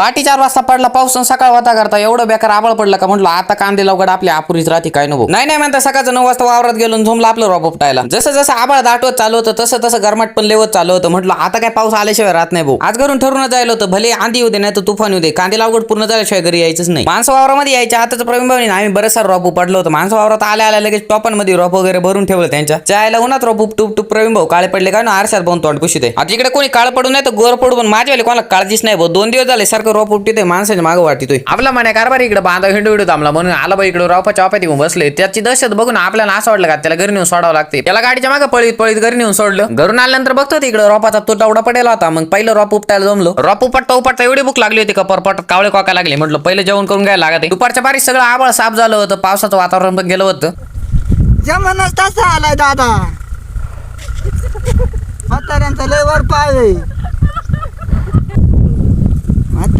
पहाटे 4 वाजता पडला पाऊस आणि सकाळ होता करता एवढं बेकार आबळ पडलं का म्हटलं आता कांदे लवकर आपल्या अपुरीच राहते काय नको. नाही म्हणता सकाळचं 9 वाजता वावरात गेलो झोमला आपलं रोप उपटायला. जसं जसं आबळ दाटवत चालू होतं तसं गरमाट पण लेवत चालू होतं. म्हटलं आता काय पाऊस आल्याशिवाय राहत नाही भाऊ. आज घरून ठरून जायला होतं भले आंधी येऊ दे नाही तर तुफान येऊ दे कांदे लागवड पूर्ण झाल्याशिवाय घरी यायचंच नाही. माणसं वावरामध्ये यायच्या आताच प्रवीण भाऊनी आम्ही बरेचसा रोप उपटलं होतं. माणसं वावरात आल्या लगेच टॉपांमध्ये रोप वगैरे भरून ठेवलं त्यांच्या चायला उन्हात रोप टूप प्रवीण भाऊ काळे पडले काय ना आरशात पाहून तोंड पुशी दे. आता इकडे कोणी काळ पडू नाही तर गोर पडू पण माझ्यावाले कोणाला काळजीच नाही भाऊ. 2 दिवस झाले सारखं रोप उपटितोय माणसाच्या मागं वाटतोय. आपला म्हणे कारभार इकडे बांधा हिंडू थांबला म्हणून आला बाई इकडे रोपाच्या वाप्यात येऊन बसले. त्याची दहशत बघून आपल्याला असं वाटलं का त्याला घरी नेऊन सोडावं लागते. त्याला गाडीच्या मागे पळीत घरी नेऊन सोडलं. घरून आल्यानंतर बघतो इकडे रोपाचा तुटवडा पडेला होता. मग पहिलं रोप उपटायला जमलो. रोप उपटता एवढी भूक लागली होती का परपटात कावळे कोका लागले. म्हटलं पहिलं जेवण करून घ्यायला लागत. दुपारच्या बारीक सगळं आभाळ साफ झालं होतं. पावसाचं वातावरण पण गेलं होतं. जमनच तसा आलाय दादा म्हाताऱ्यांचा लय वर पाय